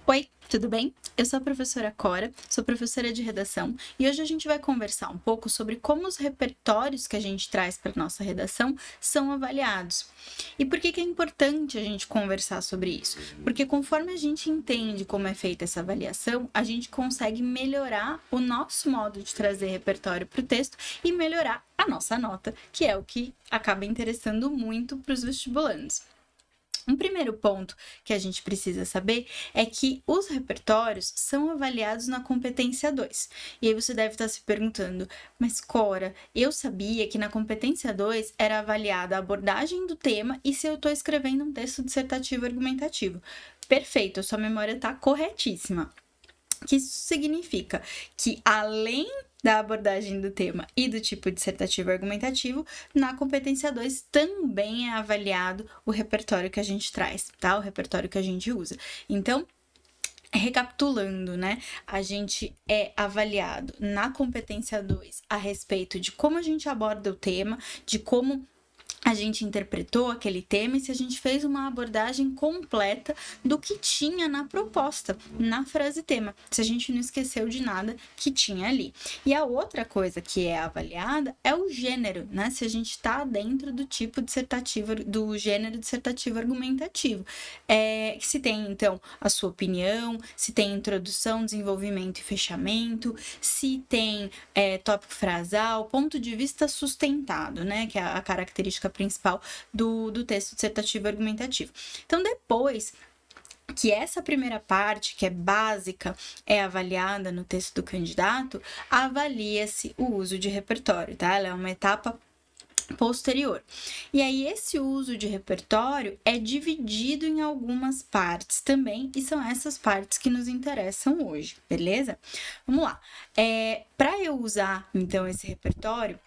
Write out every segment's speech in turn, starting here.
Oi, tudo bem? Eu sou a professora Cora, sou professora de redação e hoje a gente vai conversar um pouco sobre como os repertórios que a gente traz para nossa redação são avaliados. E por que é importante a gente conversar sobre isso? Porque conforme a gente entende como é feita essa avaliação, a gente consegue melhorar o nosso modo de trazer repertório para o texto e melhorar a nossa nota, que é o que acaba interessando muito para os vestibulandos. Um primeiro ponto que a gente precisa saber é que os repertórios são avaliados na competência 2. E aí você deve estar se perguntando, mas Cora, eu sabia que na competência 2 era avaliada a abordagem do tema e se eu estou escrevendo um texto dissertativo argumentativo. Perfeito, a sua memória está corretíssima. O que isso significa? Que além da abordagem do tema e do tipo dissertativo argumentativo, na competência 2 também é avaliado o repertório que a gente traz, tá? O repertório que a gente usa. Então, recapitulando, né? A gente é avaliado na competência 2 a respeito de como a gente aborda o tema, de como a gente interpretou aquele tema e se a gente fez uma abordagem completa do que tinha na proposta, na frase tema, se a gente não esqueceu de nada que tinha ali. E a outra coisa que é avaliada é o gênero, né? Se a gente está dentro do tipo dissertativo, do gênero dissertativo argumentativo. Se tem, então, a sua opinião, se tem introdução, desenvolvimento e fechamento, se tem tópico frasal, ponto de vista sustentado, né? Que é a característica principal do texto dissertativo argumentativo. Então, depois que essa primeira parte, que é básica, é avaliada no texto do candidato, avalia-se o uso de repertório, tá? Ela é uma etapa posterior. E aí, esse uso de repertório é dividido em algumas partes também, e são essas partes que nos interessam hoje, beleza? Vamos lá. Para eu usar, então, esse repertório,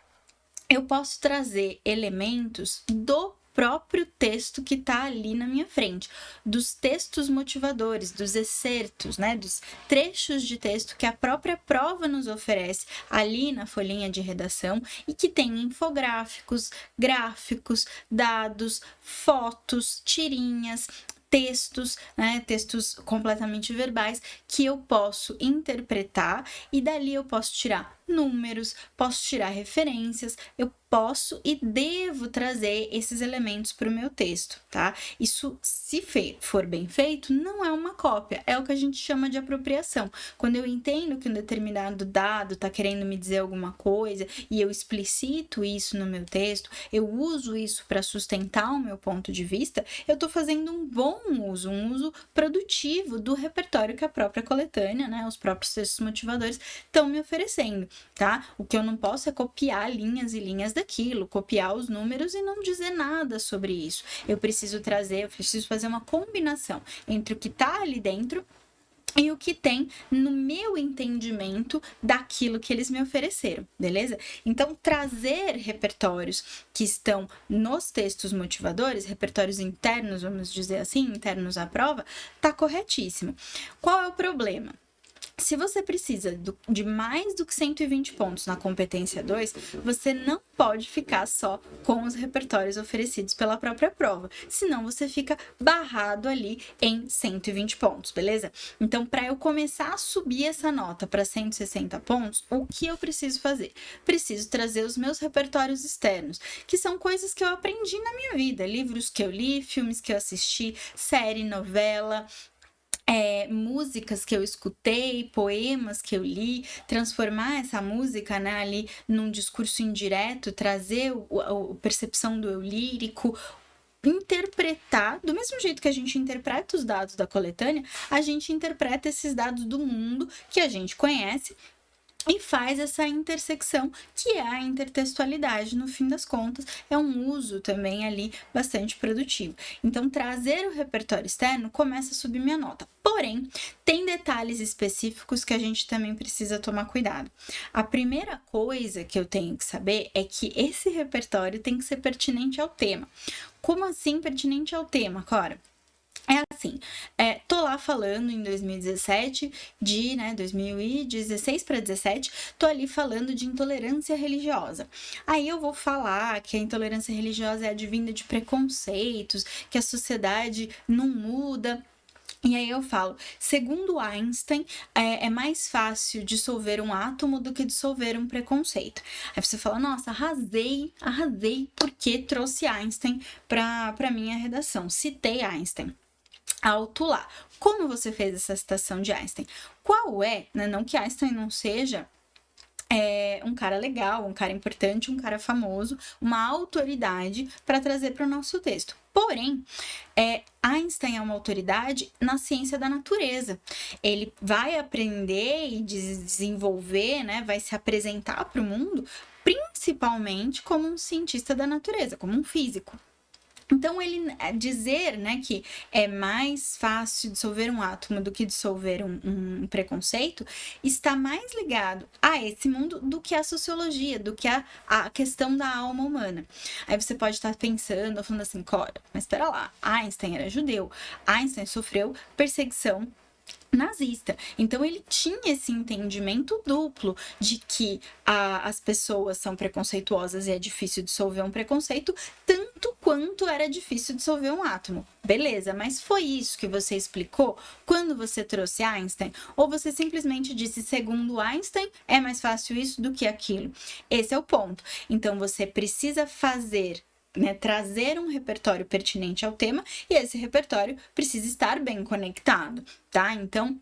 eu posso trazer elementos do próprio texto que está ali na minha frente, dos textos motivadores, dos excertos, né, dos trechos de texto que a própria prova nos oferece ali na folhinha de redação e que tem infográficos, gráficos, dados, fotos, tirinhas, textos, né, textos completamente verbais que eu posso interpretar e dali eu posso tirar números, posso tirar referências, eu posso e devo trazer esses elementos para o meu texto, tá? Isso, se for bem feito, não é uma cópia, é o que a gente chama de apropriação. Quando eu entendo que um determinado dado está querendo me dizer alguma coisa e eu explicito isso no meu texto, eu uso isso para sustentar o meu ponto de vista, eu estou fazendo um bom uso, um uso produtivo do repertório que a própria coletânea, né, os próprios textos motivadores estão me oferecendo, tá? O que eu não posso é copiar linhas e linhas daquilo, copiar os números e não dizer nada sobre isso. Eu preciso fazer uma combinação entre o que está ali dentro e o que tem no meu entendimento daquilo que eles me ofereceram, beleza? Então, trazer repertórios que estão nos textos motivadores, repertórios internos, vamos dizer assim, internos à prova, tá corretíssimo. Qual é o problema? Se você precisa de mais do que 120 pontos na competência 2, você não pode ficar só com os repertórios oferecidos pela própria prova, senão você fica barrado ali em 120 pontos, beleza? Então, para eu começar a subir essa nota para 160 pontos, o que eu preciso fazer? Preciso trazer os meus repertórios externos, que são coisas que eu aprendi na minha vida, livros que eu li, filmes que eu assisti, série, novela, músicas que eu escutei, poemas que eu li, transformar essa música, né, ali num discurso indireto, trazer a percepção do eu lírico, interpretar, do mesmo jeito que a gente interpreta os dados da coletânea, a gente interpreta esses dados do mundo que a gente conhece e faz essa intersecção, que é a intertextualidade, no fim das contas, é um uso também ali bastante produtivo. Então, trazer o repertório externo começa a subir minha nota. Porém, tem detalhes específicos que a gente também precisa tomar cuidado. A primeira coisa que eu tenho que saber é que esse repertório tem que ser pertinente ao tema. Como assim pertinente ao tema, Cora? É assim, tô lá falando em 2017 2016 para 17, tô ali falando de intolerância religiosa. Aí eu vou falar que a intolerância religiosa é advinda de preconceitos, que a sociedade não muda. E aí eu falo, segundo Einstein, é mais fácil dissolver um átomo do que dissolver um preconceito. Aí você fala, nossa, arrasei porque trouxe Einstein para minha redação, citei Einstein. Alto lá. Como você fez essa citação de Einstein? Qual é, né, não que Einstein não seja um cara legal, um cara importante, um cara famoso, uma autoridade para trazer para o nosso texto. Porém, Einstein é uma autoridade na ciência da natureza. Ele vai aprender e desenvolver, né, vai se apresentar para o mundo principalmente como um cientista da natureza, como um físico. Então, ele dizer, né, que é mais fácil dissolver um átomo do que dissolver um preconceito, está mais ligado a esse mundo do que a sociologia, do que a questão da alma humana. Aí você pode estar pensando, falando assim, Cora, mas espera lá, Einstein era judeu, Einstein sofreu perseguição nazista. Então ele tinha esse entendimento duplo de que as pessoas são preconceituosas e é difícil dissolver um preconceito, tanto quanto era difícil dissolver um átomo. Beleza, mas foi isso que você explicou quando você trouxe Einstein? Ou você simplesmente disse, segundo Einstein, é mais fácil isso do que aquilo? Esse é o ponto. Então você precisa fazer, né, trazer um repertório pertinente ao tema, e esse repertório precisa estar bem conectado, tá? Então,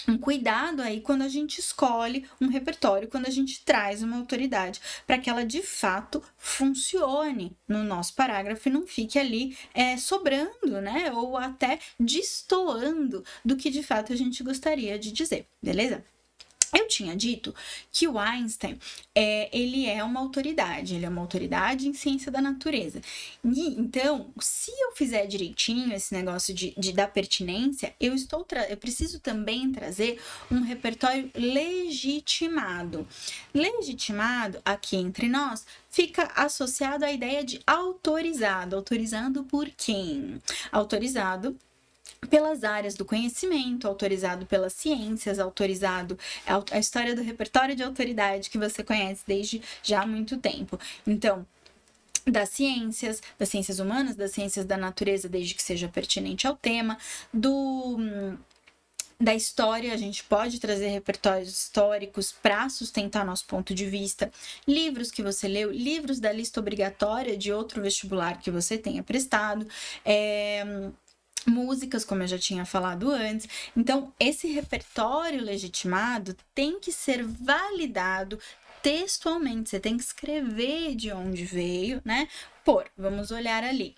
um cuidado aí quando a gente escolhe um repertório, quando a gente traz uma autoridade, para que ela de fato funcione no nosso parágrafo e não fique ali sobrando, né? Ou até destoando do que de fato a gente gostaria de dizer, beleza? Eu tinha dito que o Einstein, ele é uma autoridade em ciência da natureza. E, então, se eu fizer direitinho esse negócio de dar pertinência, eu preciso também trazer um repertório legitimado. Legitimado, aqui entre nós, fica associado à ideia de autorizado. Autorizado por quem? Autorizado pelas áreas do conhecimento, autorizado pelas ciências, autorizado a história do repertório de autoridade que você conhece desde já há muito tempo. Então, das ciências humanas, das ciências da natureza, desde que seja pertinente ao tema, da história, a gente pode trazer repertórios históricos para sustentar nosso ponto de vista, livros que você leu, livros da lista obrigatória de outro vestibular que você tenha prestado, músicas, como eu já tinha falado antes. Então, esse repertório legitimado tem que ser validado textualmente, você tem que escrever de onde veio, né? Vamos olhar ali.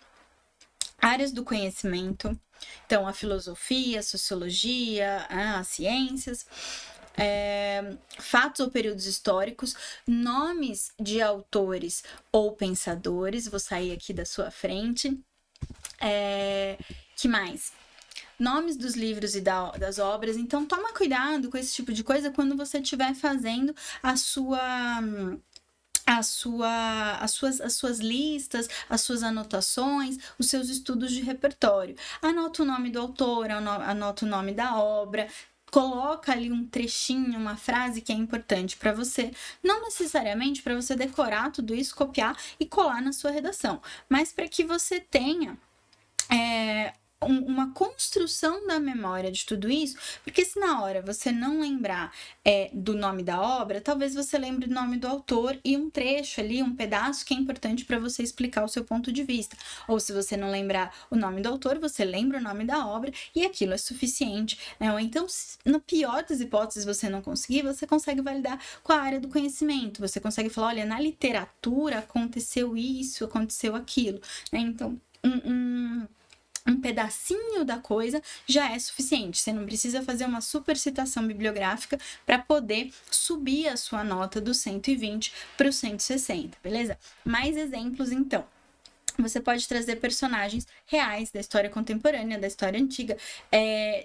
Áreas do conhecimento, então a filosofia, a sociologia, as ciências, fatos ou períodos históricos, nomes de autores ou pensadores, vou sair aqui da sua frente. Que mais? Nomes dos livros e das obras. Então, toma cuidado com esse tipo de coisa quando você estiver fazendo as suas listas, as suas anotações, os seus estudos de repertório. Anota o nome do autor, anota o nome da obra, coloca ali um trechinho, uma frase que é importante para você, não necessariamente para você decorar tudo isso, copiar e colar na sua redação, mas para que você tenha uma construção da memória de tudo isso, porque se na hora você não lembrar do nome da obra, talvez você lembre do nome do autor e um trecho ali, um pedaço que é importante para você explicar o seu ponto de vista. Ou se você não lembrar o nome do autor, você lembra o nome da obra e aquilo é suficiente, né? Ou então, na pior das hipóteses, você não conseguir, você consegue validar com a área do conhecimento, você consegue falar, olha, na literatura aconteceu isso, aconteceu aquilo, né? Então, um pedacinho da coisa já é suficiente. Você não precisa fazer uma super citação bibliográfica para poder subir a sua nota do 120 para o 160, beleza? Mais exemplos, então. Você pode trazer personagens reais da história contemporânea, da história antiga,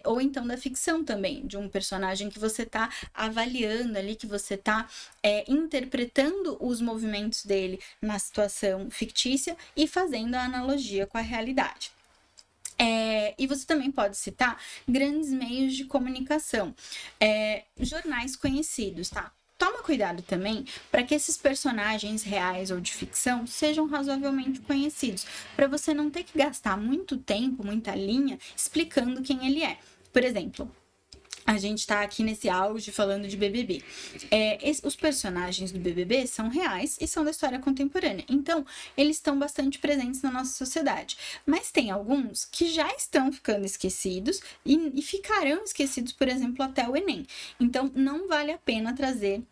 ou então da ficção também, de um personagem que você está avaliando ali, que você está interpretando os movimentos dele na situação fictícia e fazendo a analogia com a realidade. E você também pode citar grandes meios de comunicação, jornais conhecidos, tá? Toma cuidado também para que esses personagens reais ou de ficção sejam razoavelmente conhecidos, para você não ter que gastar muito tempo, muita linha, explicando quem ele é. Por exemplo, a gente tá aqui nesse auge falando de BBB. Os personagens do BBB são reais e são da história contemporânea. Então, eles estão bastante presentes na nossa sociedade. Mas tem alguns que já estão ficando esquecidos e ficarão esquecidos, por exemplo, até o Enem. Então, não vale a pena trazer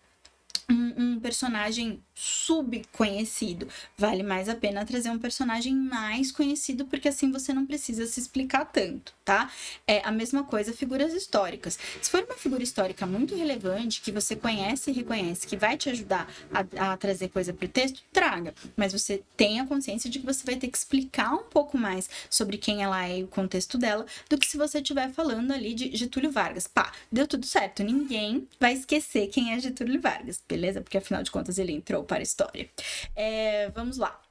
um personagem subconhecido. Vale mais a pena trazer um personagem mais conhecido, porque assim você não precisa se explicar tanto, tá? É a mesma coisa figuras históricas. Se for uma figura histórica muito relevante, que você conhece e reconhece, que vai te ajudar a trazer coisa pro texto, traga. Mas você tenha consciência de que você vai ter que explicar um pouco mais sobre quem ela é e o contexto dela, do que se você estiver falando ali de Getúlio Vargas. Pá, deu tudo certo. Ninguém vai esquecer quem é Getúlio Vargas, beleza? Porque afinal de contas ele entrou para a história. Vamos lá.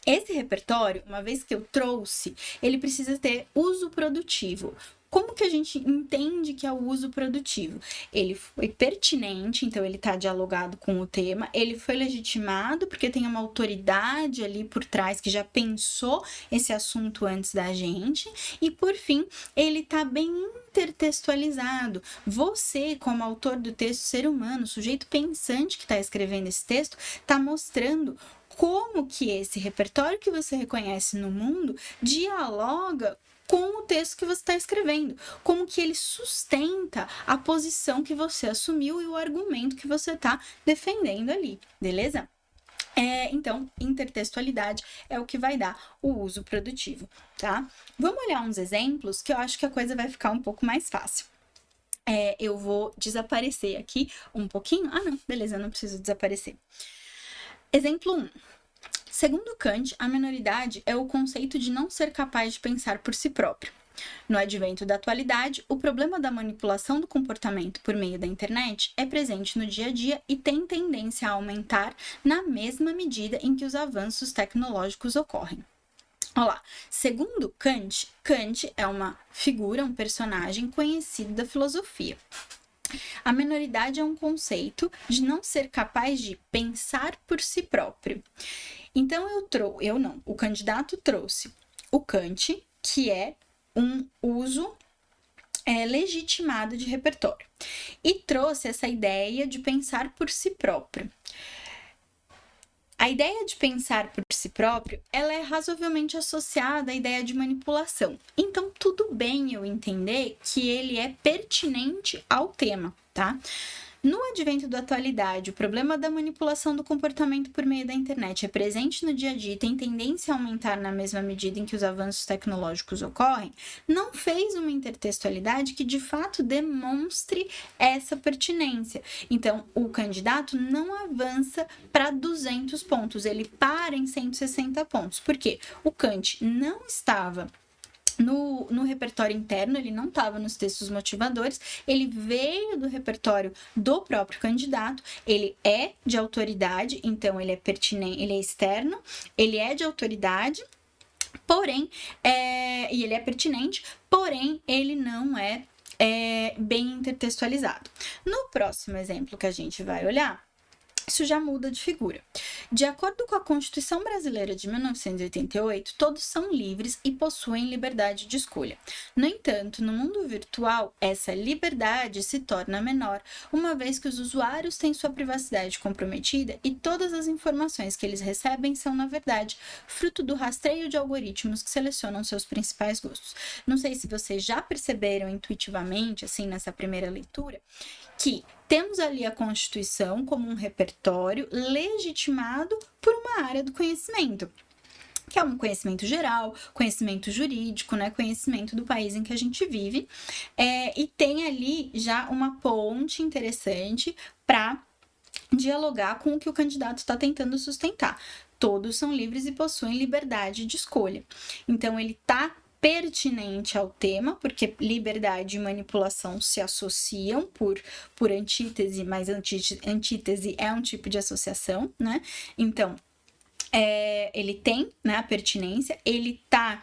Esse repertório, uma vez que eu trouxe, ele precisa ter uso produtivo. Como que a gente entende que é o uso produtivo? Ele foi pertinente, então ele está dialogado com o tema, ele foi legitimado porque tem uma autoridade ali por trás que já pensou esse assunto antes da gente, e por fim, ele está bem intertextualizado. Você, como autor do texto, ser humano, sujeito pensante que está escrevendo esse texto, está mostrando como que esse repertório que você reconhece no mundo dialoga com o texto que você está escrevendo, como que ele sustenta a posição que você assumiu e o argumento que você está defendendo ali, beleza? Então, intertextualidade é o que vai dar o uso produtivo, tá? Vamos olhar uns exemplos que eu acho que a coisa vai ficar um pouco mais fácil. Eu vou desaparecer aqui um pouquinho. Ah, não, beleza, eu não preciso desaparecer. Exemplo 1. Segundo Kant, a minoridade é o conceito de não ser capaz de pensar por si próprio. No advento da atualidade, o problema da manipulação do comportamento por meio da internet é presente no dia a dia e tem tendência a aumentar na mesma medida em que os avanços tecnológicos ocorrem. Olha lá, segundo Kant, Kant é uma figura, um personagem conhecido da filosofia. A minoridade é um conceito de não ser capaz de pensar por si próprio. Então o candidato trouxe o Kant, que é um uso legitimado de repertório, e trouxe essa ideia de pensar por si próprio. A ideia de pensar por si próprio, ela é razoavelmente associada à ideia de manipulação. Então, tudo bem eu entender que ele é pertinente ao tema, tá? No advento da atualidade, o problema da manipulação do comportamento por meio da internet é presente no dia a dia e tem tendência a aumentar na mesma medida em que os avanços tecnológicos ocorrem, não fez uma intertextualidade que de fato demonstre essa pertinência. Então, o candidato não avança para 200 pontos, ele para em 160 pontos. Por quê? O Kant não estava no repertório interno, ele não estava nos textos motivadores, ele veio do repertório do próprio candidato, ele é de autoridade, então ele é pertinente, ele é externo, ele é de autoridade, porém, e ele é pertinente, porém, ele não é bem intertextualizado. No próximo exemplo que a gente vai olhar, isso já muda de figura. De acordo com a Constituição Brasileira de 1988, todos são livres e possuem liberdade de escolha. No entanto, no mundo virtual, essa liberdade se torna menor, uma vez que os usuários têm sua privacidade comprometida e todas as informações que eles recebem são, na verdade, fruto do rastreio de algoritmos que selecionam seus principais gostos. Não sei se vocês já perceberam intuitivamente, assim, nessa primeira leitura, que temos ali a Constituição como um repertório legitimado por uma área do conhecimento, que é um conhecimento geral, conhecimento jurídico, né, conhecimento do país em que a gente vive, e tem ali já uma ponte interessante para dialogar com o que o candidato está tentando sustentar. Todos são livres e possuem liberdade de escolha. Então, ele está pertinente ao tema, porque liberdade e manipulação se associam por antítese, mas antítese é um tipo de associação, né? Então, ele tem, né, a pertinência, ele está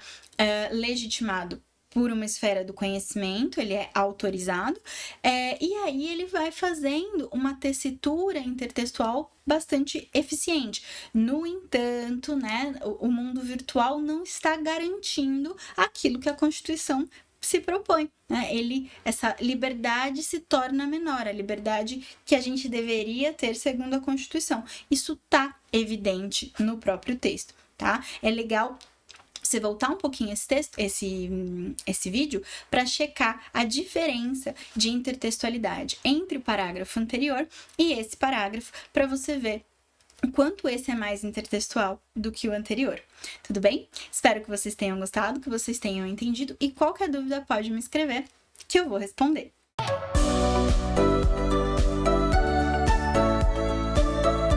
legitimado por uma esfera do conhecimento, ele é autorizado, e aí ele vai fazendo uma tessitura intertextual bastante eficiente. No entanto, né, o mundo virtual não está garantindo aquilo que a Constituição se propõe, né? Essa liberdade se torna menor, a liberdade que a gente deveria ter segundo a Constituição. Isso tá evidente no próprio texto, tá? É legal você voltar um pouquinho esse vídeo para checar a diferença de intertextualidade entre o parágrafo anterior e esse parágrafo, para você ver o quanto esse é mais intertextual do que o anterior. Tudo bem? Espero que vocês tenham gostado, que vocês tenham entendido, e qualquer dúvida pode me escrever que eu vou responder.